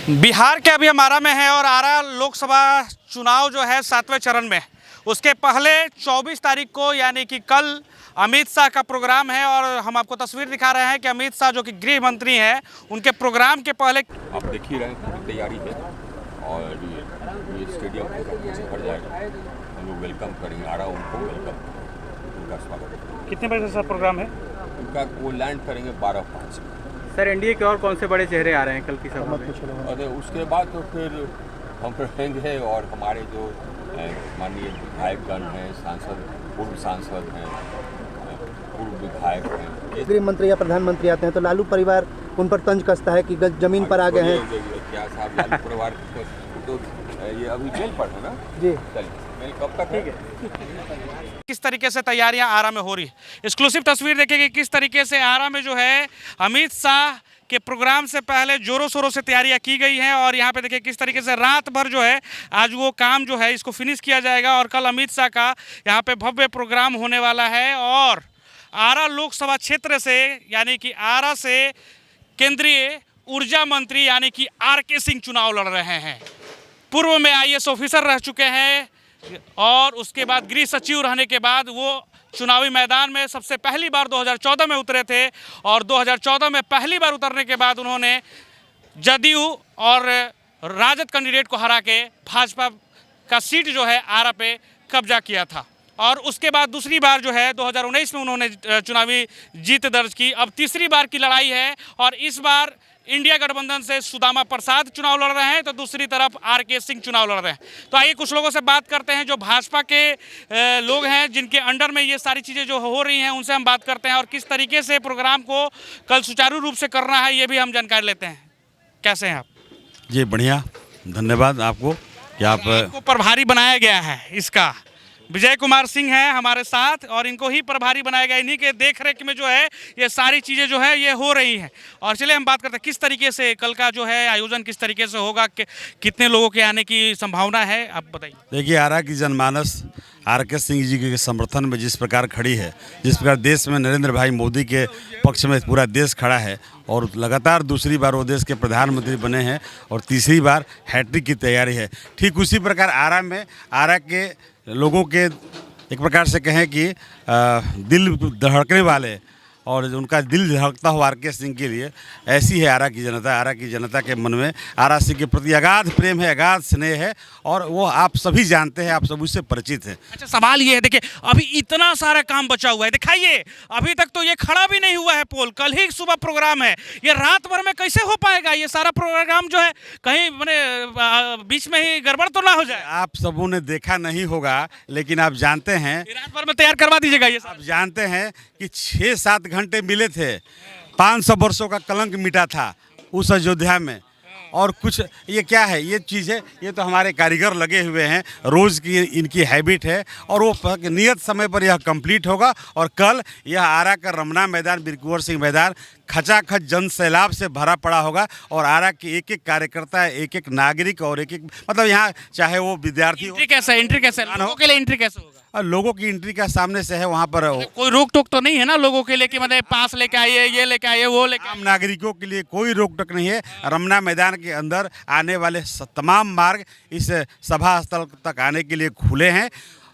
बिहार के अभी हम आरा में हैं और आरा लोकसभा चुनाव जो है 7वें चरण में, उसके पहले 24 तारीख को यानी कि कल अमित शाह का प्रोग्राम है और हम आपको तस्वीर दिखा रहे हैं कि अमित शाह जो कि गृह मंत्री हैं, उनके प्रोग्राम के पहले आप देख ही रहे हैं पूरी तैयारी है और ये स्टेडियम से भर जाएगा। हम लोग वेलकम करेंगे, आरा उनको वेलकम, उनका स्वागत। कितने बजे से प्रोग्राम है? उनका वो लैंड करेंगे 12:05। सर, एनडीए के और कौन से बड़े चेहरे आ रहे हैं कल की सभा में? और उसके बाद तो फिर हम रहेंगे और हमारे जो माननीय विधायकगण हैं, सांसद, पूर्व सांसद हैं, पूर्व विधायक हैं। गृह मंत्री या प्रधानमंत्री आते हैं तो लालू परिवार उन पर तंज कसता है कि जमीन पर आ गए हैं। क्या साहब, लालू परिवार तो ये अभी जेल पर है ना जी। चलिए, कब तक ठीक है। किस तरीके से तैयारियां आरा में हो रही है, एक्सक्लूसिव तस्वीर देखेंगे किस तरीके से आरा में जो है अमित शाह के प्रोग्राम से पहले जोरों शोरों से तैयारियां की गई हैं। और यहाँ पे देखिए किस तरीके से रात भर जो है आज वो काम जो है इसको फिनिश किया जाएगा और कल अमित शाह का यहाँ पे भव्य प्रोग्राम होने वाला है। और आरा लोकसभा क्षेत्र से यानी कि आरा से केंद्रीय ऊर्जा मंत्री यानी कि आर.के. सिंह चुनाव लड़ रहे हैं। पूर्व में IAS ऑफिसर रह चुके हैं और उसके बाद गृह सचिव रहने के बाद वो चुनावी मैदान में सबसे पहली बार 2014 में उतरे थे और 2014 में पहली बार उतरने के बाद उन्होंने जदयू और राजद कैंडिडेट को हरा के भाजपा का सीट जो है आरा पे कब्जा किया था। और उसके बाद दूसरी बार जो है 2019 में उन्होंने चुनावी जीत दर्ज की। अब तीसरी बार की लड़ाई है और इस बार इंडिया गठबंधन से सुदामा प्रसाद चुनाव लड़ रहे हैं तो दूसरी तरफ आर.के. सिंह चुनाव लड़ रहे हैं। तो आइए कुछ लोगों से बात करते हैं जो भाजपा के लोग हैं जिनके अंडर में ये सारी चीज़ें जो हो रही हैं उनसे हम बात करते हैं और किस तरीके से प्रोग्राम को कल सुचारू रूप से करना है ये भी हम जानकारी लेते हैं। कैसे हैं आप? जी बढ़िया, धन्यवाद आपको कि आपको प्रभारी बनाया गया है इसका। विजय कुमार सिंह हैं हमारे साथ और इनको ही प्रभारी बनाया गया। इन्हीं के देख रेख में जो है ये सारी चीज़ें जो है ये हो रही हैं। और चलिए हम बात करते हैं किस तरीके से कल का जो है आयोजन किस तरीके से होगा, कितने लोगों के आने की संभावना है, आप बताइए। देखिए, आरा की जनमानस आर.के. सिंह जी के समर्थन में जिस प्रकार खड़ी है, जिस प्रकार देश में नरेंद्र भाई मोदी के पक्ष में पूरा देश खड़ा है और लगातार दूसरी बार वो देश के प्रधानमंत्री बने हैं और तीसरी बार हैट्रिक की तैयारी है, ठीक उसी प्रकार आरा में आरा के लोगों के एक प्रकार से कहें कि दिल धड़कने वाले और उनका दिल धड़कता हुआ आर.के. सिंह के लिए ऐसी है आरा की जनता। आरा की जनता के मन में आरा सिंह के प्रति अगाध प्रेम है, अगाध स्नेह है और वो आप सभी जानते हैं, आप सब उससे परिचित हैं। अच्छा, सवाल ये है, देखिए अभी इतना सारा काम बचा हुआ है, दिखाइए अभी तक तो ये खड़ा भी नहीं हुआ है पोल। कल ही सुबह प्रोग्राम है, ये रात भर में कैसे हो पाएगा ये सारा प्रोग्राम जो है? कहीं मैंने बीच में ही गड़बड़ तो ना हो जाए? आप सबों ने देखा नहीं होगा लेकिन आप जानते हैं, रात भर में तैयार करवा दीजिएगा ये। आप जानते हैं कि 6-7 घंटे मिले थे, 500 वर्षों का कलंक मिटा था उस अयोध्या में। और कुछ ये क्या है, ये चीज़ है, ये तो हमारे कारीगर लगे हुए हैं, रोज़ की इनकी हैबिट है और वो नियत समय पर यह कंप्लीट होगा। और कल यह आरा का रमना मैदान, बीर कुंवर सिंह मैदान खचाखच जन सैलाब से भरा पड़ा होगा और आरा के एक एक कार्यकर्ता, एक एक नागरिक और एक एक मतलब यहाँ चाहे वो विद्यार्थी हो। एंट्री कैसे लोगों के लिए एंट्री कैसे होगा? और लोगों की एंट्री का सामने से है, वहाँ पर कोई रोक टोक तो नहीं है ना लोगों के लिए कि मतलब पास लेके आइए, ये लेके आइए, वो लेके आम नागरिकों के लिए कोई रोक टोक नहीं है। रमना मैदान के अंदर आने वाले तमाम मार्ग इस सभा स्थल तक आने के लिए खुले हैं।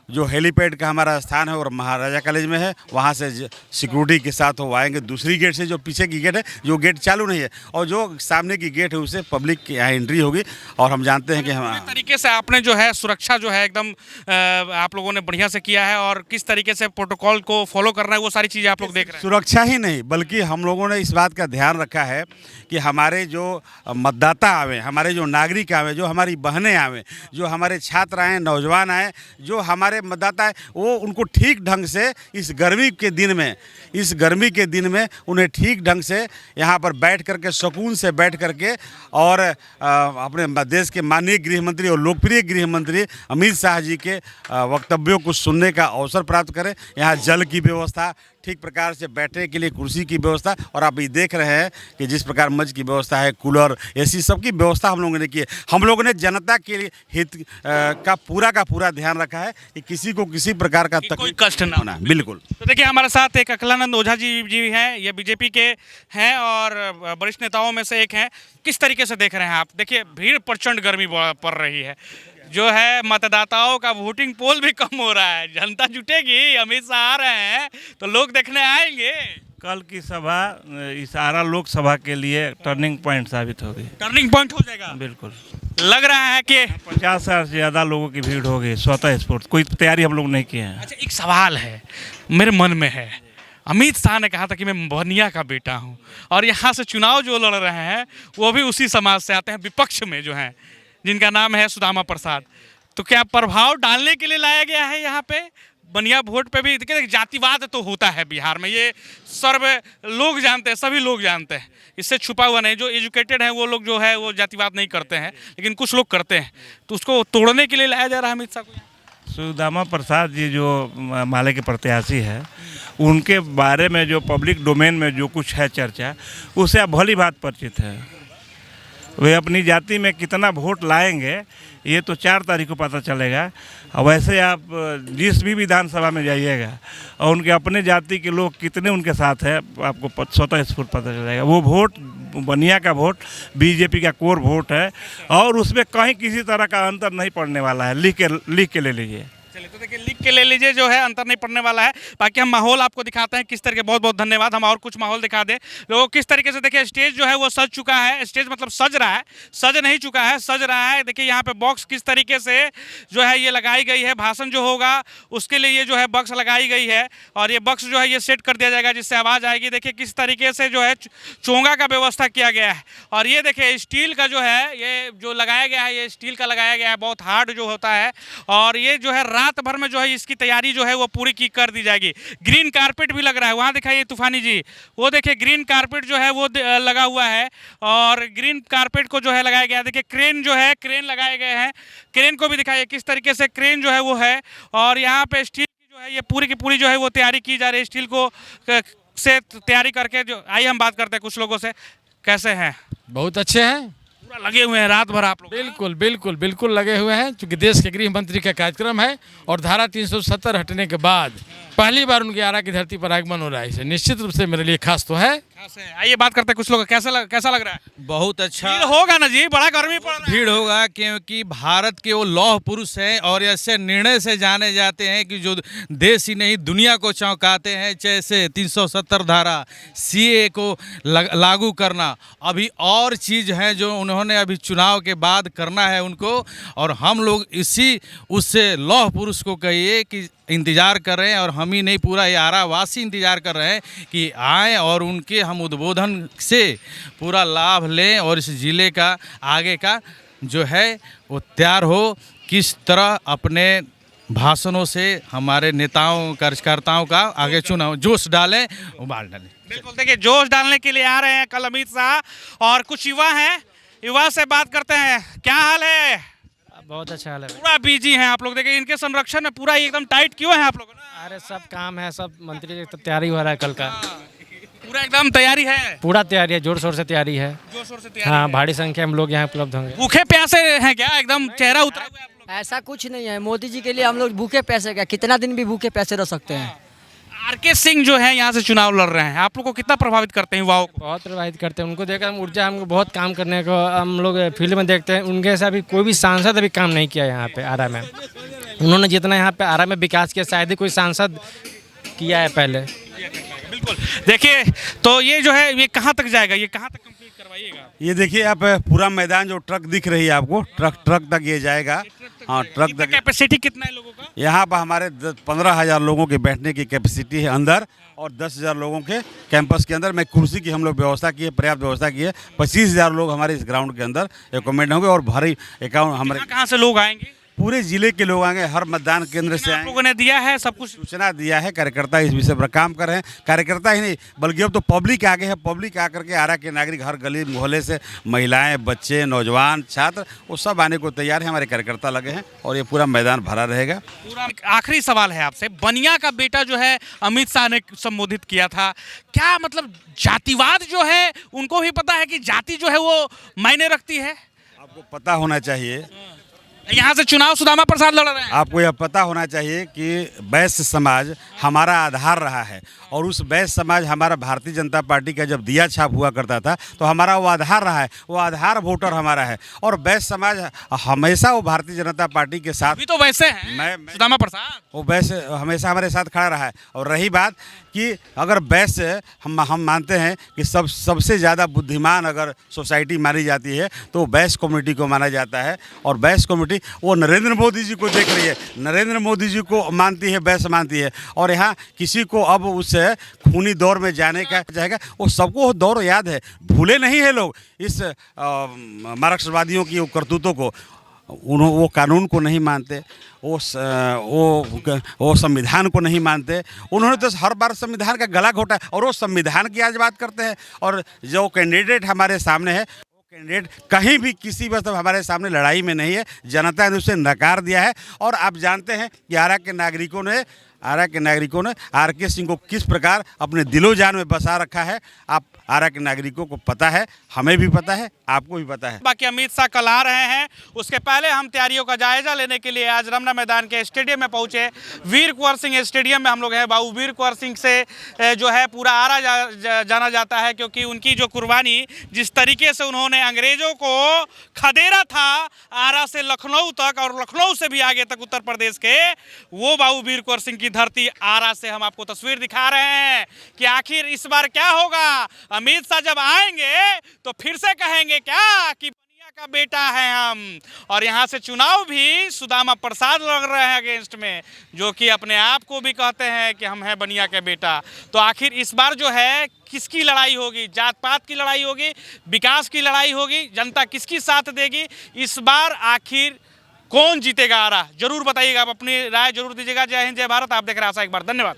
जो हेलीपैड का हमारा स्थान है और महाराजा कॉलेज में है, वहाँ से सिक्योरिटी के साथ वो आएंगे। दूसरी गेट से जो पीछे की गेट है, जो गेट चालू नहीं है और जो सामने की गेट है उससे पब्लिक की यहाँ एंट्री होगी। और हम जानते हैं कि हम तरीके से आपने जो है सुरक्षा जो है एकदम आप लोगों ने बढ़िया से किया है और किस तरीके से प्रोटोकॉल को फॉलो करना है वो सारी चीज़ें आप लोग देख रहे हैं। सुरक्षा ही नहीं बल्कि हम लोगों ने इस बात का ध्यान रखा है कि हमारे जो मतदाता आवे, हमारे जो नागरिक आवे, जो हमारी बहनें आवें, जो हमारे छात्र आएँ, नौजवान आएँ, जो हमारे मतदाता है, वो उनको ठीक ढंग से इस गर्मी के दिन में उन्हें ठीक ढंग से यहाँ पर बैठ करके सुकून से बैठ करके और अपने देश के माननीय गृह मंत्री और लोकप्रिय गृह मंत्री अमित शाह जी के वक्तव्यों को सुनने का अवसर प्राप्त करें। यहाँ जल की व्यवस्था ठीक प्रकार से बैठने के लिए कुर्सी की व्यवस्था, और आप ये देख रहे हैं कि जिस प्रकार मंच की व्यवस्था है, कूलर, एसी, सबकी व्यवस्था हम लोगों ने की है। हम लोगों ने जनता के लिए हित का पूरा ध्यान रखा है कि किसी को किसी प्रकार का कोई कष्ट ना होना। बिल्कुल। तो देखिए हमारे साथ एक अखिलानंद ओझा जी हैं, ये बीजेपी के हैं और वरिष्ठ नेताओं में से एक हैं। किस तरीके से देख रहे हैं आप? देखिए भीड़, प्रचंड गर्मी पड़ रही है, जो है मतदाताओं का वोटिंग पोल भी कम हो रहा है। जनता जुटेगी, अमित शाह आ रहे हैं तो लोग देखने आएंगे। कल की सभा इस आरा लोकसभा के लिए टर्निंग पॉइंट साबित होगी। टर्निंग पॉइंट हो जाएगा, बिल्कुल। लग रहा है कि 50,000 से ज़्यादा लोगों की भीड़ होगी, स्वतः स्फूर्त। कोई तैयारी हम लोग नहीं किए हैं। अच्छा, एक सवाल है मेरे मन में है। अमित शाह ने कहा था कि मैं बनिया का बेटा हूं, और यहाँ से चुनाव जो लड़ रहे हैं वो भी उसी समाज से आते हैं, विपक्ष में जो हैं, जिनका नाम है सुदामा प्रसाद। तो क्या प्रभाव डालने के लिए लाया गया है यहाँ पे बनिया वोट पे भी? देखिए जातिवाद तो होता है बिहार में, ये सर्व लोग जानते हैं, सभी लोग जानते हैं, इससे छुपा हुआ नहीं। जो एजुकेटेड हैं वो लोग जो है वो जातिवाद नहीं करते हैं, लेकिन कुछ लोग करते हैं। तो उसको तोड़ने के लिए लाया जा रहा है अमित शाह को। सुदामा प्रसाद जी जो माले के प्रत्याशी है, उनके बारे में जो पब्लिक डोमेन में जो कुछ है चर्चा, उससे आप भली बात परिचित है। वे अपनी जाति में कितना वोट लाएंगे ये तो 4 तारीख को पता चलेगा। और वैसे आप जिस भी विधानसभा में जाइएगा और उनके अपने जाति के लोग कितने उनके साथ हैं, आपको स्वतः स्फूर्त पता चलेगा। वो वोट, बनिया का वोट बीजेपी का कोर वोट है, और उसमें कहीं किसी तरह का अंतर नहीं पड़ने वाला है। लिख के ले लीजिए। चलिए, तो देखिए लिख के ले लीजिए, जो है अंतर नहीं पड़ने वाला है। बाकी हम माहौल आपको दिखाते हैं किस तरीके। बहुत बहुत धन्यवाद। हम और कुछ माहौल दिखा दें लोगों किस तरीके से। देखिए स्टेज जो है वो सज चुका है। स्टेज मतलब सज रहा है, सज नहीं चुका है, सज रहा है। देखिए यहाँ पे बॉक्स किस तरीके से जो है ये लगाई गई है। भाषण जो होगा उसके लिए ये जो है बॉक्स लगाई गई है, और ये बॉक्स जो है ये सेट कर दिया जाएगा जिससे आवाज़ आएगी। देखिए किस तरीके से जो है चोंगा का व्यवस्था किया गया है। और ये देखिए स्टील का जो है ये जो लगाया गया है, ये स्टील का लगाया गया है, बहुत हार्ड जो होता है। और ये जो है रात भर में जो है की तैयारी जो है वो पूरी की कर दी जाएगी। ग्रीन कारपेट भी लग रहा है, वहाँ दिखाइए तूफानी जी, वो देखिए ग्रीन कारपेट जो है वो लगा हुआ है, और ग्रीन कारपेट को जो है लगाया गया है। देखिए क्रेन जो है, क्रेन लगाए गए हैं, क्रेन को भी दिखाइए किस तरीके से क्रेन जो है वो है। और यहाँ पे स्टील की जो है ये पूरी की पूरी जो है वो तैयारी की जा रही है। स्टील को से तैयारी करके जो, आइए हम बात करते हैं कुछ लोगों से। कैसे हैं? बहुत अच्छे हैं, पूरा लगे हुए हैं रात भर आप लोग? बिल्कुल बिल्कुल बिल्कुल लगे हुए हैं, क्योंकि देश के गृह मंत्री का कार्यक्रम है और धारा 370 हटने के बाद पहली बार उनके आरा की धरती पर आगमन हो रहा है। इसे निश्चित रूप से मेरे लिए खास तो है। आइए बात करते हैं कुछ लोग। कैसा लग रहा है? बहुत अच्छा भीड़ होगा ना जी, बड़ा गर्मी पड़ रहा है। भीड़ होगा, क्योंकि भारत के वो लौह पुरुष हैं और ऐसे निर्णय से जाने जाते हैं कि जो देश ही नहीं दुनिया को चौंकाते हैं। जैसे 370 धारा, सीए को लागू करना, अभी और चीज़ है जो उन्होंने अभी चुनाव के बाद करना है उनको। और हम लोग इसी उससे लौह पुरुष को कहिए कि इंतज़ार कर रहे हैं, और हम ही नहीं पूरा ये आरावासी इंतज़ार कर रहे हैं कि आएँ और उनके हम उद्बोधन से पूरा लाभ लें, और इस ज़िले का आगे का जो है वो तैयार हो। किस तरह अपने भाषणों से हमारे नेताओं कार्यकर्ताओं का आगे चुनाव जोश डालें, उबाल डालें। बिल्कुल, देखिए जोश डालने के लिए आ रहे हैं कल अमित शाह। और कुछ युवा हैं, युवा से बात करते हैं। क्या हाल है? बहुत अच्छा हाल है। पूरा बिजी हैं आप लोग। देखिए इनके संरक्षण में पूरा एकदम टाइट क्यों है आप लोग? अरे सब काम है, सब मंत्री की तैयारी हो रहा है कल का। पूरा एकदम तैयारी है, पूरा तैयारी है, जोर शोर से तैयारी है। जोर शोर से तैयारी हाँ, है। भारी संख्या में लोग यहाँ उपलब्ध होंगे। भूखे प्यासे हैं क्या? एकदम चेहरा उतरा हुआ है आप लोग? ऐसा कुछ नहीं है, मोदी जी के लिए हम लोग भूखे पैसे क्या, कितना दिन भी भूखे पैसे रह सकते हैं। आरके सिंह जो है यहाँ से चुनाव लड़ रहे हैं, आप लोग को कितना प्रभावित करते हैं युवाओं को? बहुत प्रभावित करते हैं, उनको देखकर हम ऊर्जा, हमको बहुत काम करने को हम लोग फील्ड में देखते हैं। उनके जैसा अभी कोई भी सांसद अभी काम नहीं किया यहाँ पे आरा में। उन्होंने जितना यहाँ पे आरा में विकास किया शायद ही कोई सांसद किया है पहले। बिल्कुल, देखिए तो ये जो है ये कहाँ तक जाएगा, ये कहाँ तक कंप्लीट करवाइएगा? ये देखिए आप पूरा मैदान जो ट्रक दिख रही है आपको, ट्रक तक ये जाएगा। हाँ, ट्रक तक। कैपेसिटी कितना है लोगों का? यहाँ पर हमारे 15,000 लोगों के बैठने की कैपेसिटी है अंदर, और 10,000 लोगों के कैंपस के अंदर में कुर्सी की हम लोग व्यवस्था की है, पर्याप्त व्यवस्था की है। 25,000 लोग हमारे इस ग्राउंड के अंदर एकोमोडेट होंगे, और भारी अकाउंट हमारे कहाँ से लोग आएंगे? पूरे जिले के लोग आएंगे, हर मतदान केंद्र से आप आएंगे। लोगों ने दिया है सब कुछ। सूचना दिया है, कार्यकर्ता इस विषय पर काम कर रहे हैं। कार्यकर्ता ही नहीं बल्कि अब तो पब्लिक आगे है। पब्लिक आकर के आरा के नागरिक हर गली मोहल्ले से महिलाएं, बच्चे, नौजवान, छात्र वो सब आने को तैयार हैं। हमारे कार्यकर्ता लगे हैं और ये पूरा मैदान भरा रहेगा। पूरा आखिरी सवाल है आपसे, बनिया का बेटा जो है अमित शाह ने संबोधित किया था, क्या मतलब जातिवाद जो है उनको भी पता है कि जाति जो है वो मायने रखती है? आपको पता होना चाहिए, यहाँ से चुनाव सुदामा प्रसाद लड़ रहे हैं। आपको यह पता होना चाहिए कि वैश्य समाज हमारा आधार रहा है और उस वैश्य समाज हमारा भारतीय जनता पार्टी का जब दिया छाप हुआ करता था तो हमारा वो आधार रहा है, वो आधार वोटर हमारा है और वैश्य समाज हमेशा वो भारतीय जनता पार्टी के साथ। अभी तो वैसे हैं सुदामा प्रसाद, वो वैश्य हमेशा हमारे साथ खड़ा रहा है। और रही बात कि अगर वैश्य हम मानते हैं कि सबसे ज़्यादा बुद्धिमान अगर सोसाइटी मानी जाती है तो वैश्य कम्युनिटी को माना जाता है। और वैश्य कम्युनिटी वो नरेंद्र मोदी जी को देख रही है, नरेंद्र मोदी जी को मानती है, वैश्य मानती है। और यहाँ किसी को अब उस खूनी दौर में जाने का जाएगा, वो सबको वो दौर याद है, भूले नहीं है लोग इस मार्क्सवादियों की करतूतों को। वो कानून को नहीं मानते, वो संविधान को नहीं मानते। उन्होंने तो हर बार संविधान का गला घोटा और वो संविधान की आज बात करते हैं। और जो कैंडिडेट हमारे सामने है वो कैंडिडेट कहीं भी किसी मतलब हमारे सामने लड़ाई में नहीं है, जनता ने उसे नकार दिया है। और आप जानते हैं कि आरा के नागरिकों ने आर.के. सिंह को किस प्रकार अपने दिलो जान में बसा रखा है। आप आरा के नागरिकों को पता है, हमें भी पता है, आपको भी पता है। बाकी अमित शाह कल आ रहे हैं, उसके पहले हम तैयारियों का जायजा लेने के लिए आज रमना मैदान के स्टेडियम में पहुंचे। वीर कुंवर सिंह स्टेडियम में हम लोग हैं। बाबू वीर कुंवर सिंह से जो है पूरा आरा जाना जाता है, क्योंकि उनकी जो कुर्बानी, जिस तरीके से उन्होंने अंग्रेजों को खदेड़ा था आरा से लखनऊ तक और लखनऊ से भी आगे तक उत्तर प्रदेश के, वो बाबू वीर कुंवर सिंह की धरती आरा से हम आपको तस्वीर दिखा रहे हैं कि आखिर इस बार क्या होगा। अमित शाह जब आएंगे तो फिर से कहेंगे क्या कि बनिया का बेटा है हम। और यहाँ से चुनाव भी सुदामा प्रसाद लड़ रहे हैं अगेंस्ट में, जो कि अपने आप को भी कहते हैं कि हम हैं बनिया के बेटा। तो आखिर इस बार जो है किसकी लड़ाई होगी? जात पात की लड़ाई होगी, विकास की लड़ाई होगी, जनता किसकी साथ देगी? इस बार आखिर कौन जीतेगा आरा? जरूर बताइएगा, आप अपनी राय जरूर दीजिएगा। जय हिंद, जय भारत। आप देख रहे हैं आशा एक बार। धन्यवाद।